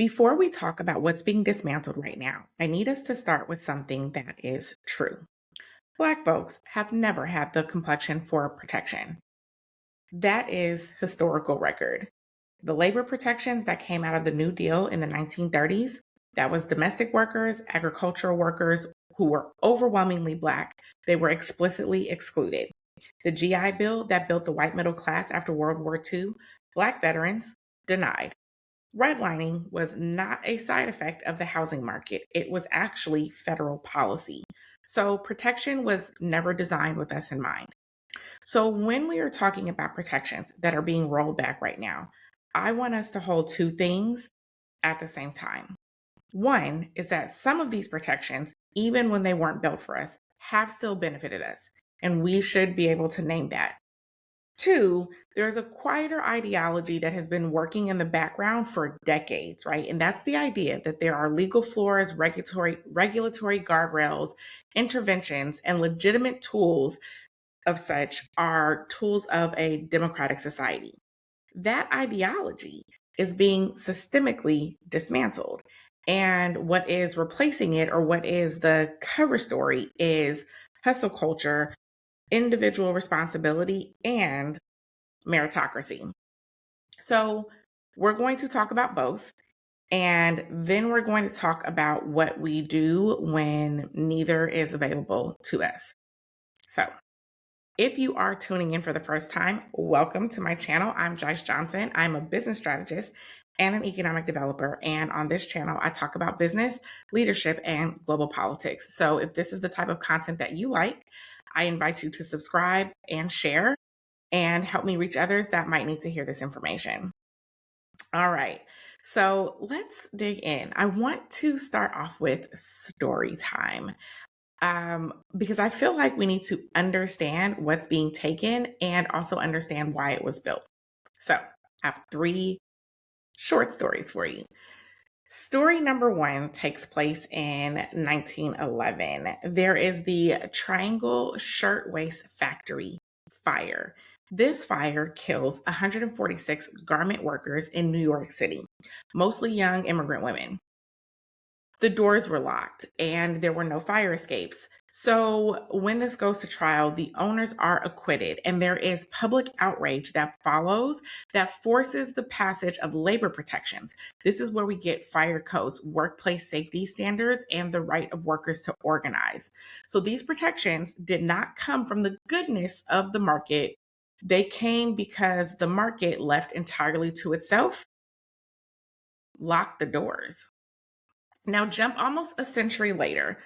Before we talk about what's being dismantled right now, I need us to start with something that is true. Black folks have never had the complexion for protection. That is historical record. The labor protections that came out of the New Deal in the 1930s, that was domestic workers, agricultural workers who were overwhelmingly Black. They were explicitly excluded. The GI Bill that built the white middle class after World War II, Black veterans denied. Redlining was not a side effect of the housing market. It was actually federal policy. So protection was never designed with us in mind. So when we are talking about protections that are being rolled back right now, I want us to hold two things at the same time. One is that some of these protections, even when they weren't built for us, have still benefited us, and we should be able to name that. Two, there's a quieter ideology that has been working in the background for decades, right? And that's the idea that there are legal floors, regulatory guardrails, interventions, and legitimate tools of such are tools of a democratic society. That ideology is being systemically dismantled. And what is replacing it, or what is the cover story, is hustle culture, individual responsibility, and meritocracy. So we're going to talk about both. And then we're going to talk about what we do when neither is available to us. So if you are tuning in for the first time, welcome to my channel. I'm Jice Johnson. I'm a business strategist and an economic developer. And on this channel, I talk about business, leadership, and global politics. So if this is the type of content that you like, I invite you to subscribe and share and help me reach others that might need to hear this information. All right, so let's dig in. I want to start off with story time because I feel like we need to understand what's being taken and also understand why it was built. So I have three short stories for you. Story number one takes place in 1911. There is the Triangle Shirtwaist Factory fire. This fire kills 146 garment workers in New York City, mostly young immigrant women. The doors were locked and there were no fire escapes. So when this goes to trial, the owners are acquitted, and there is public outrage that follows that forces the passage of labor protections. This is where we get fire codes, workplace safety standards, and the right of workers to organize. So these protections did not come from the goodness of the market. They came because the market, left entirely to itself, locked the doors. Now, jump almost a century later.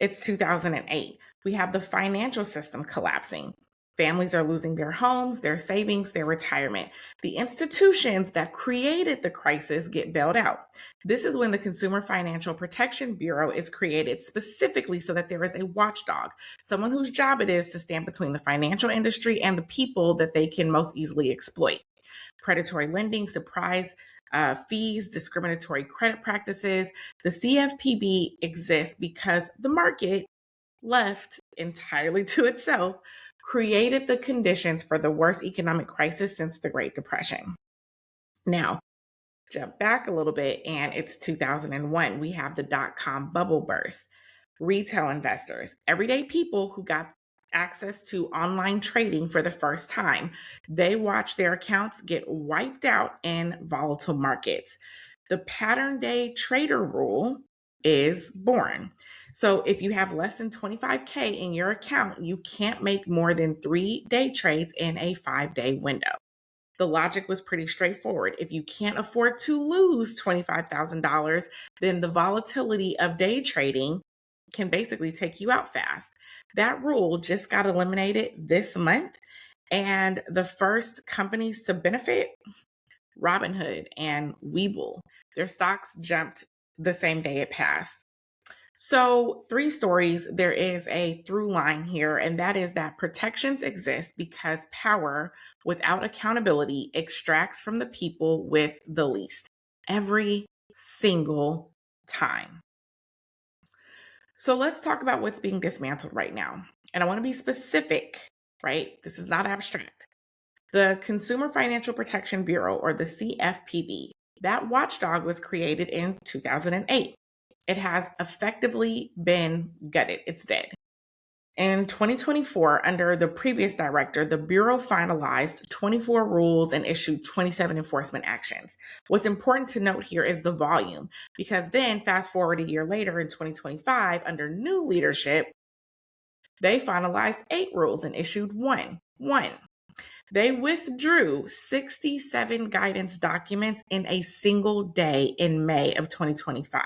It's 2008. We have the financial system collapsing. Families are losing their homes, their savings, their retirement. The institutions that created the crisis get bailed out. This is when the Consumer Financial Protection Bureau is created specifically so that there is a watchdog, someone whose job it is to stand between the financial industry and the people that they can most easily exploit. Predatory lending, surprise fees, discriminatory credit practices. The CFPB exists because the market, left entirely to itself, created the conditions for the worst economic crisis since the Great Depression. Now, jump back a little bit, and it's 2001. We have the dot-com bubble burst. Retail investors, everyday people who got access to online trading for the first time, they watch their accounts get wiped out in volatile markets. The pattern day trader rule is born. So if you have less than 25K in your account, you can't make more than 3 day trades in a 5-day window. The logic was pretty straightforward. If you can't afford to lose $25,000, then the volatility of day trading can basically take you out fast. That rule just got eliminated this month, and the first companies to benefit, Robinhood and Webull, their stocks jumped the same day it passed. So, three stories, there is a through line here, and that is that protections exist because power without accountability extracts from the people with the least every single time. So let's talk about what's being dismantled right now. And I want to be specific, right? This is not abstract. The Consumer Financial Protection Bureau, or the CFPB, That watchdog was created in 2008. It has effectively been gutted, it's dead. In 2024, under the previous director, the Bureau finalized 24 rules and issued 27 enforcement actions. What's important to note here is the volume, because then, fast forward a year later in 2025, under new leadership, they finalized 8 rules and issued one. They withdrew 67 guidance documents in a single day in May of 2025.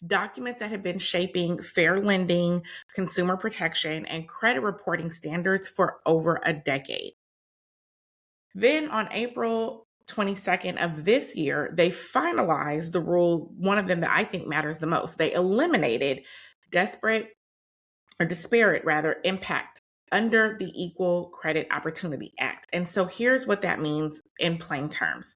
Documents that have been shaping fair lending, consumer protection, and credit reporting standards for over a decade. Then on April 22nd of this year, they finalized the rule, one of them that I think matters the most. They eliminated disparate impact under the Equal Credit Opportunity Act. And so here's what that means in plain terms.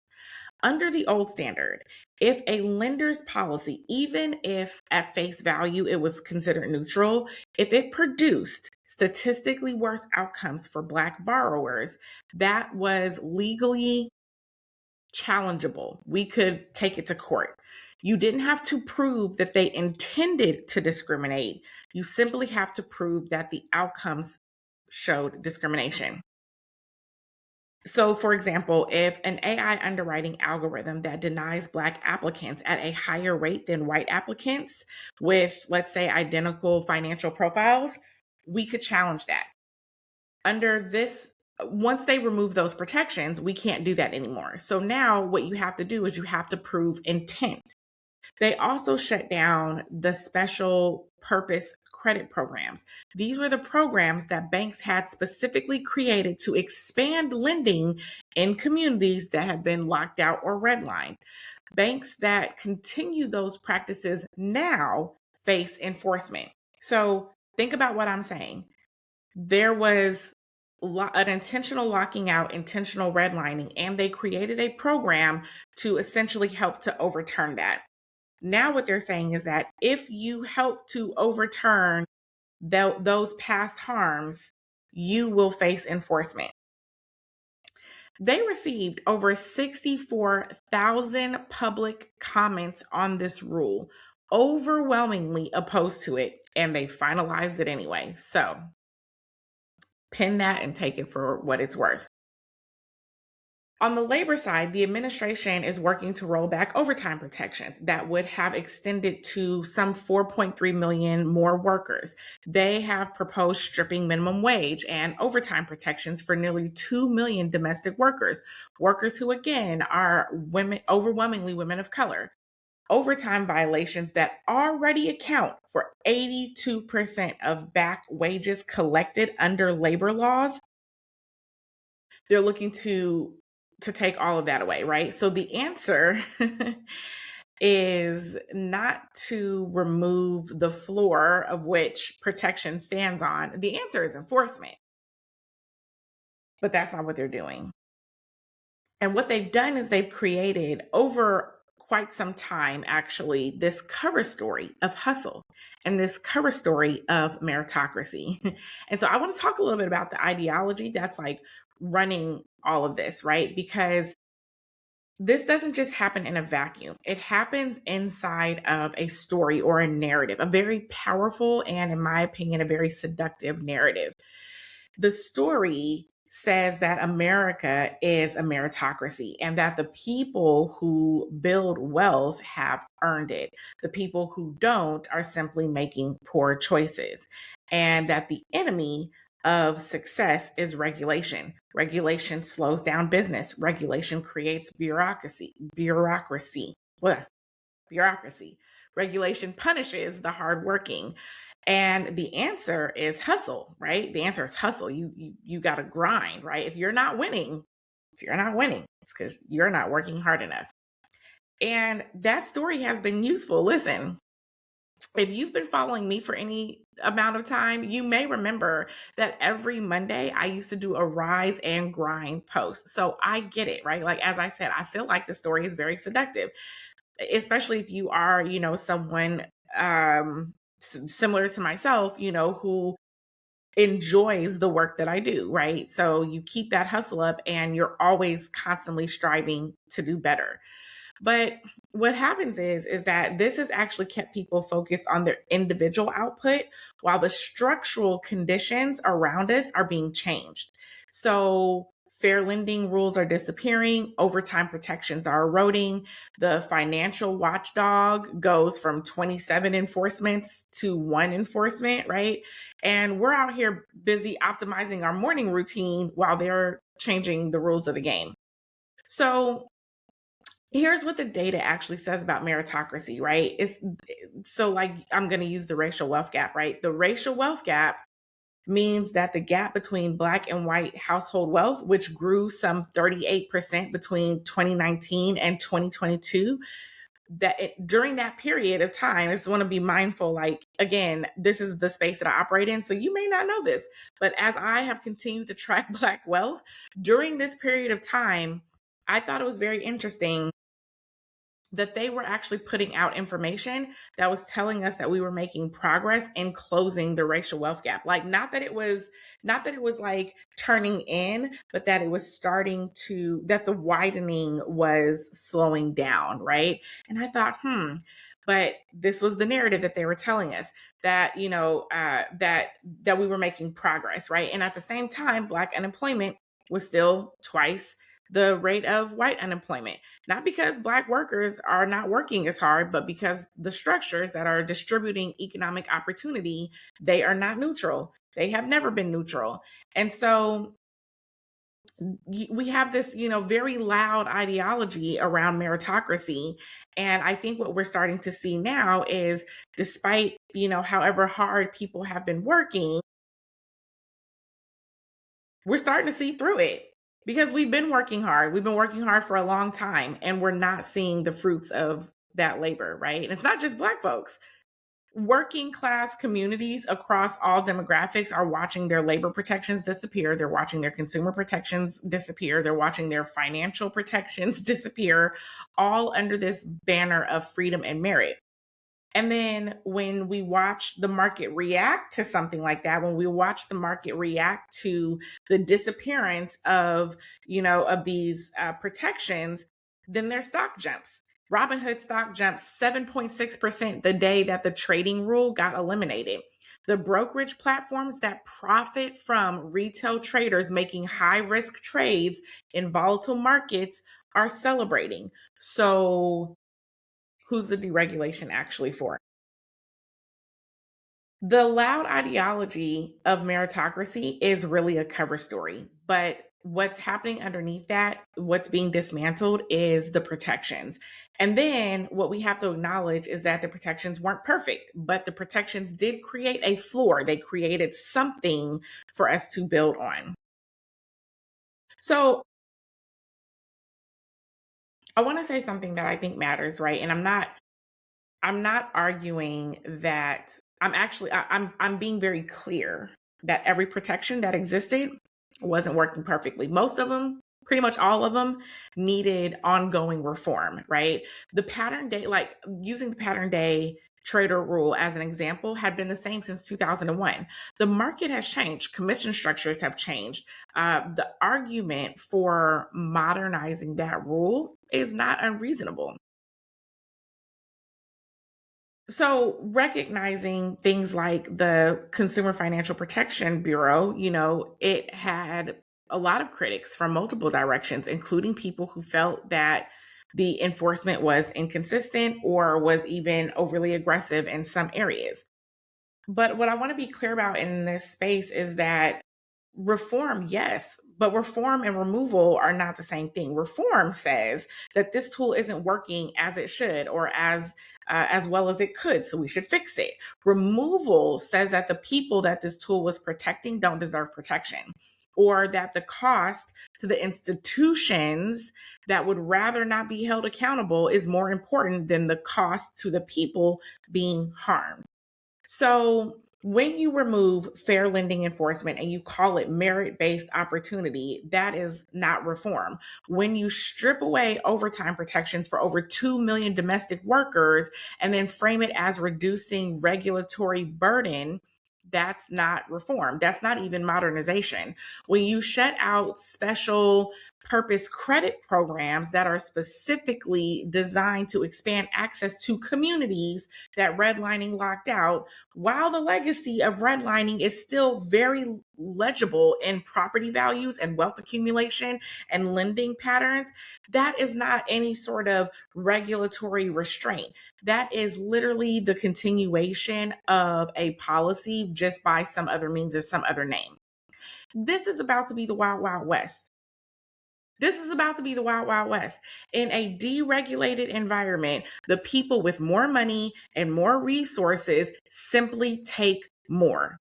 Under the old standard, if a lender's policy, even if at face value it was considered neutral, if it produced statistically worse outcomes for Black borrowers, that was legally challengeable. We could take it to court. You didn't have to prove that they intended to discriminate. You simply have to prove that the outcomes showed discrimination. So, for example, if an AI underwriting algorithm that denies Black applicants at a higher rate than white applicants with, let's say, identical financial profiles, we could challenge that. Under this, once they remove those protections, we can't do that anymore. So now what you have to do is you have to prove intent. They also shut down the special purpose credit programs. These were the programs that banks had specifically created to expand lending in communities that have been locked out or redlined. Banks that continue those practices now face enforcement. So think about what I'm saying. There was an intentional locking out, intentional redlining, and they created a program to essentially help to overturn that. Now what they're saying is that if you help to overturn those past harms, you will face enforcement. They received over 64,000 public comments on this rule, overwhelmingly opposed to it, and they finalized it anyway. So pin that and take it for what it's worth. On the labor side, the administration is working to roll back overtime protections that would have extended to some 4.3 million more workers. They have proposed stripping minimum wage and overtime protections for nearly 2 million domestic workers who, again, are women, overwhelmingly women of color. Overtime violations that already account for 82% of back wages collected under labor laws. They're looking to take all of that away, right? So the answer is not to remove the floor of which protection stands on. The answer is enforcement. But that's not what they're doing. And what they've done is they've created over quite some time, actually, this cover story of hustle and this cover story of meritocracy. And so I want to talk a little bit about the ideology that's like running all of this, right? Because this doesn't just happen in a vacuum. It happens inside of a story or a narrative, a very powerful and, in my opinion, a very seductive narrative. The story says that America is a meritocracy and that the people who build wealth have earned it. The people who don't are simply making poor choices, and that the enemy of success is regulation. Regulation slows down business. Regulation creates bureaucracy. Regulation punishes the hardworking. And the answer is hustle, right? The answer is hustle. You got to grind, right? If you're not winning, it's because you're not working hard enough. And that story has been useful. Listen, if you've been following me for any amount of time, you may remember that every Monday I used to do a rise and grind post. So I get it, right? Like, as I said, I feel like the story is very seductive, especially if you are, someone similar to myself, who enjoys the work that I do, right? So you keep that hustle up and you're always constantly striving to do better. But what happens is that this has actually kept people focused on their individual output while the structural conditions around us are being changed. So fair lending rules are disappearing, overtime protections are eroding, the financial watchdog goes from 27 enforcements to one enforcement, right? And we're out here busy optimizing our morning routine while they're changing the rules of the game. So here's what the data actually says about meritocracy, right? It's so like I'm going to use the racial wealth gap, right? The racial wealth gap means that the gap between Black and white household wealth, which grew some 38% between 2019 and 2022, during that period of time, I just want to be mindful, like, again, this is the space that I operate in. So you may not know this, but as I have continued to track Black wealth during this period of time, I thought it was very interesting that they were actually putting out information that was telling us that we were making progress in closing the racial wealth gap. Like not that it was like turning in, but that it was starting to that the widening was slowing down, right? And I thought, but this was the narrative that they were telling us, that that we were making progress, right? And at the same time, Black unemployment was still twice the rate of white unemployment, not because Black workers are not working as hard, but because the structures that are distributing economic opportunity, they are not neutral. They have never been neutral. And so we have this, very loud ideology around meritocracy. And I think what we're starting to see now is, despite, however hard people have been working, we're starting to see through it because we've been working hard. We've been working hard for a long time, and we're not seeing the fruits of that labor, right? And it's not just Black folks. Working class communities across all demographics are watching their labor protections disappear. They're watching their consumer protections disappear. They're watching their financial protections disappear, all under this banner of freedom and merit. And then when we watch the market react to something like that, when we watch the market react to the disappearance of, of these protections, then their stock jumps. Robinhood stock jumped 7.6% the day that the trading rule got eliminated. The brokerage platforms that profit from retail traders making high risk trades in volatile markets are celebrating. So who's the deregulation actually for? The loud ideology of meritocracy is really a cover story, but what's happening underneath that, what's being dismantled, is the protections. And then what we have to acknowledge is that the protections weren't perfect, but the protections did create a floor. They created something for us to build on. So I want to say something that I think matters, right? And I'm not arguing that. I'm being very clear that every protection that existed wasn't working perfectly. Most of them, pretty much all of them, needed ongoing reform, right? The pattern day, like using the pattern day trader rule as an example, had been the same since 2001. The market has changed. Commission structures have changed. The argument for modernizing that rule is not unreasonable. So recognizing things like the Consumer Financial Protection Bureau, it had a lot of critics from multiple directions, including people who felt that the enforcement was inconsistent or was even overly aggressive in some areas. But what I want to be clear about in this space is that reform, yes, but reform and removal are not the same thing. Reform says that this tool isn't working as it should or as well as it could, so we should fix it. Removal says that the people that this tool was protecting don't deserve protection, or that the cost to the institutions that would rather not be held accountable is more important than the cost to the people being harmed. So when you remove fair lending enforcement and you call it merit-based opportunity, that is not reform. When you strip away overtime protections for over 2 million domestic workers and then frame it as reducing regulatory burden, that's not reform. That's not even modernization. When you shut out special purpose credit programs that are specifically designed to expand access to communities that redlining locked out, while the legacy of redlining is still very legible in property values and wealth accumulation and lending patterns. That is not any sort of regulatory restraint. That is literally the continuation of a policy just by some other means or some other name. This is about to be the Wild Wild West. This is about to be the Wild Wild West. In a deregulated environment, the people with more money and more resources simply take more.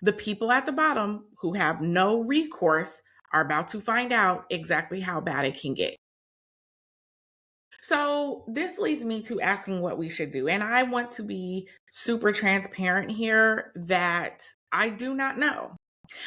The people at the bottom who have no recourse are about to find out exactly how bad it can get. So, this leads me to asking what we should do. And I want to be super transparent here that I do not know.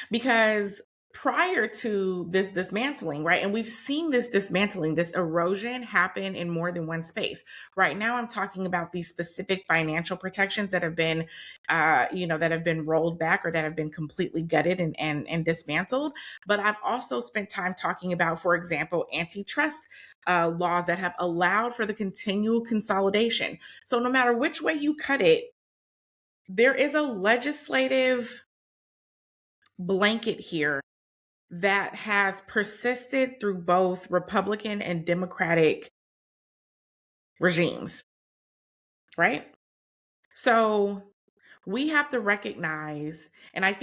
Because prior to this dismantling, right, and we've seen this dismantling, this erosion happen in more than one space. Right now, I'm talking about these specific financial protections that have been, that have been rolled back or that have been completely gutted and dismantled. But I've also spent time talking about, for example, antitrust laws that have allowed for the continual consolidation. So no matter which way you cut it, there is a legislative blanket here that has persisted through both Republican and Democratic regimes, right? So we have to recognize, and I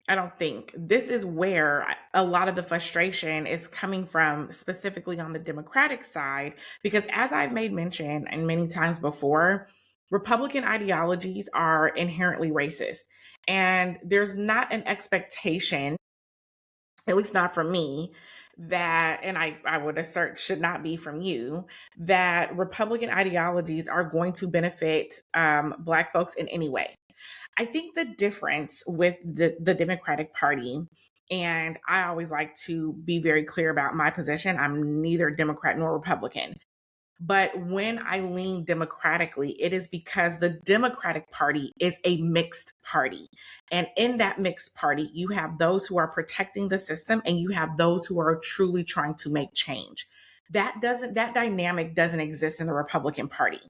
don't think this is where a lot of the frustration is coming from, specifically on the Democratic side, because as I've made mention and many times before, Republican ideologies are inherently racist. And there's not an expectation, at least not from me, that, and I would assert should not be from you, that Republican ideologies are going to benefit Black folks in any way. I think the difference with the Democratic Party, and I always like to be very clear about my position, I'm neither Democrat nor Republican. But when I lean democratically, it is because the Democratic Party is a mixed party. And in that mixed party, you have those who are protecting the system and you have those who are truly trying to make change. That dynamic doesn't exist in the Republican Party.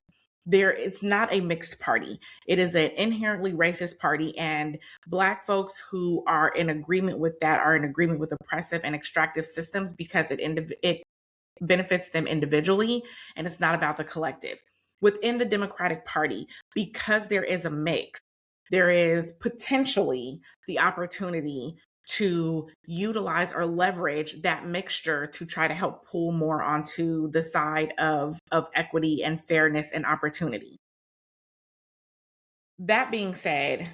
It's not a mixed party. It is an inherently racist party, and Black folks who are in agreement with that are in agreement with oppressive and extractive systems because it benefits them individually and it's not about the collective. Within the Democratic Party, because there is a mix, there is potentially the opportunity to utilize or leverage that mixture to try to help pull more onto the side of equity and fairness and opportunity. That being said,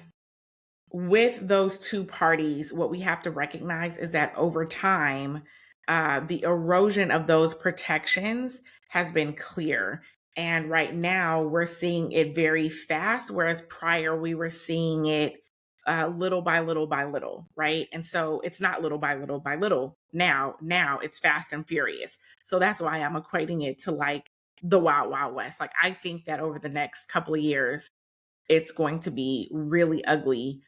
with those two parties, what we have to recognize is that over time, the erosion of those protections has been clear. And right now, we're seeing it very fast, whereas prior we were seeing it little by little by little, right? And so it's not little by little by little now. Now it's fast and furious. So that's why I'm equating it to like the Wild Wild West. Like I think that over the next couple of years, it's going to be really ugly,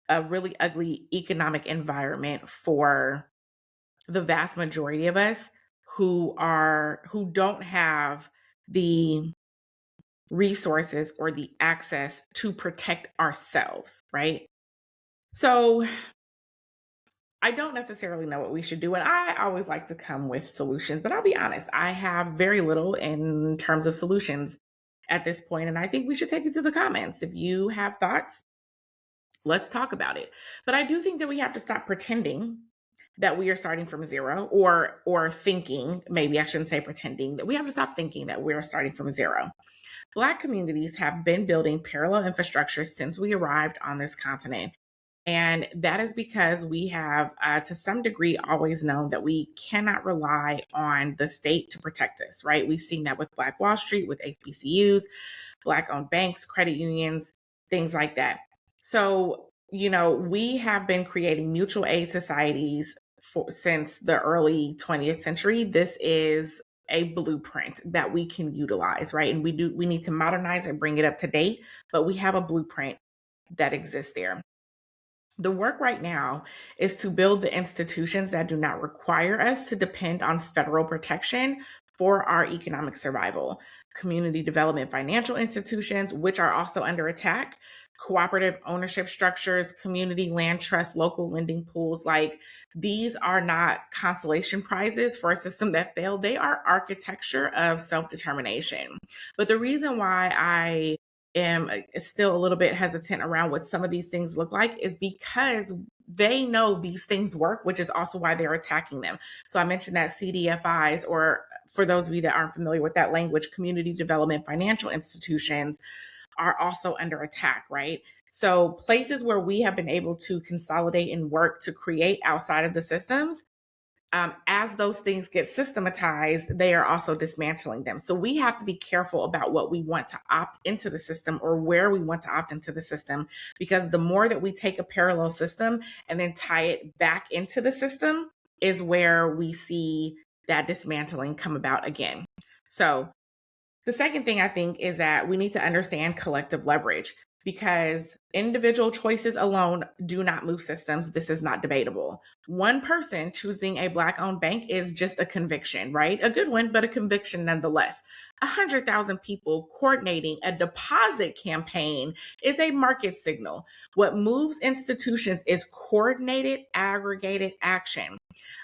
a really ugly economic environment for the vast majority of us who don't have the resources or the access to protect ourselves, right? So I don't necessarily know what we should do. And I always like to come with solutions, but I'll be honest, I have very little in terms of solutions at this point. And I think we should take it to the comments. If you have thoughts, let's talk about it. But I do think that we have to stop pretending that we are starting from zero, or thinking, maybe I shouldn't say pretending, that we have to stop thinking that we're starting from zero. Black communities have been building parallel infrastructure since we arrived on this continent. And that is because we have, to some degree, always known that we cannot rely on the state to protect us, right? We've seen that with Black Wall Street, with HBCUs, Black owned banks, credit unions, things like that. So, we have been creating mutual aid societies since the early 20th century. This is a blueprint that we can utilize, right? And we need to modernize and bring it up to date, but we have a blueprint that exists there. The work right now is to build the institutions that do not require us to depend on federal protection for our economic survival. Community development financial institutions, which are also under attack, cooperative ownership structures, community land trusts, local lending pools, like these are not consolation prizes for a system that failed. They are architecture of self determination. But the reason why I am still a little bit hesitant around what some of these things look like is because they know these things work, which is also why they're attacking them. So I mentioned that CDFIs, or for those of you that aren't familiar with that language, community development financial institutions, are also under attack, right? So places where we have been able to consolidate and work to create outside of the systems, as those things get systematized, they are also dismantling them. So we have to be careful about what we want to opt into the system or where we want to opt into the system, because the more that we take a parallel system and then tie it back into the system is where we see that dismantling come about again. So the second thing I think is that we need to understand collective leverage, because individual choices alone do not move systems. This is not debatable. One person choosing a Black owned bank is just a conviction, right? A good one, but a conviction nonetheless. 100,000 people coordinating a deposit campaign is a market signal. What moves institutions is coordinated, aggregated action.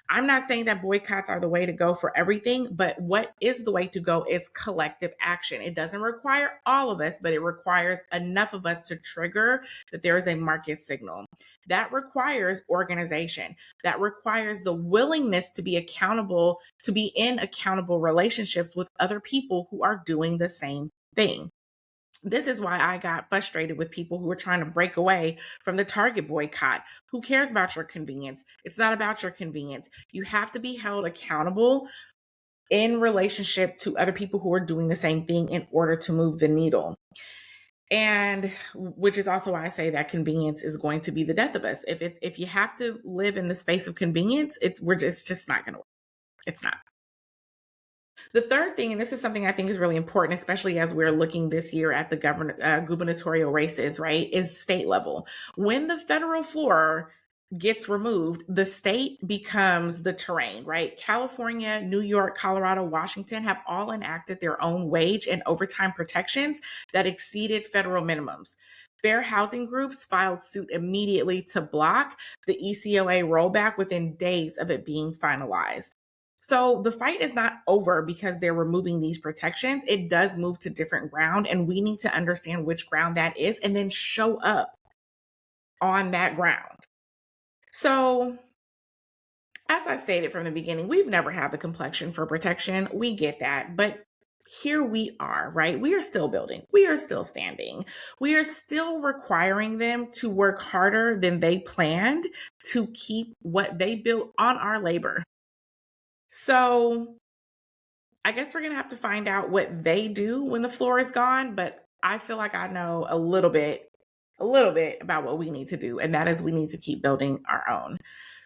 I'm not saying that boycotts are the way to go for everything, but what is the way to go is collective action. It doesn't require all of us, but it requires enough of us to trigger that there is a market signal. That requires organization. That requires the willingness to be accountable, to be in accountable relationships with other people who are doing the same thing. This is why I got frustrated with people who are trying to break away from the Target boycott. Who cares about your convenience? It's not about your convenience. You have to be held accountable in relationship to other people who are doing the same thing in order to move the needle. And which is also why I say that convenience is going to be the death of us. If you have to live in the space of convenience, it's just not going to work. It's not. The third thing, and this is something I think is really important, especially as we're looking this year at the gubernatorial races, right, is state level. When the federal floor gets removed, the state becomes the terrain, right? California, New York, Colorado, Washington have all enacted their own wage and overtime protections that exceeded federal minimums. Fair housing groups filed suit immediately to block the ECOA rollback within days of it being finalized. So the fight is not over because they're removing these protections. It does move to different ground, and we need to understand which ground that is and then show up on that ground. So, as I stated from the beginning, we've never had the complexion for protection. We get that. But here we are, right? We are still building. We are still standing. We are still requiring them to work harder than they planned to keep what they built on our labor. So I guess we're going to have to find out what they do when the floor is gone, but I feel like I know a little bit about what we need to do, and that is we need to keep building our own.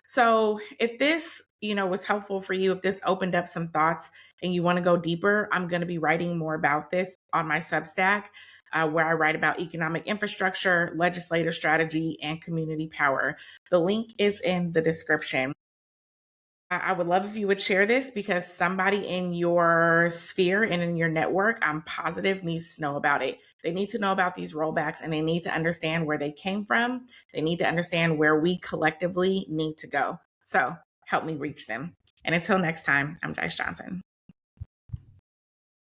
So if this, was helpful for you, if this opened up some thoughts and you want to go deeper, I'm going to be writing more about this on my Substack, where I write about economic infrastructure, legislative strategy, and community power. The link is in the description. I would love if you would share this, because somebody in your sphere and in your network, I'm positive, needs to know about it. They need to know about these rollbacks, and they need to understand where they came from. They need to understand where we collectively need to go. So help me reach them. And until next time, I'm Jice Johnson.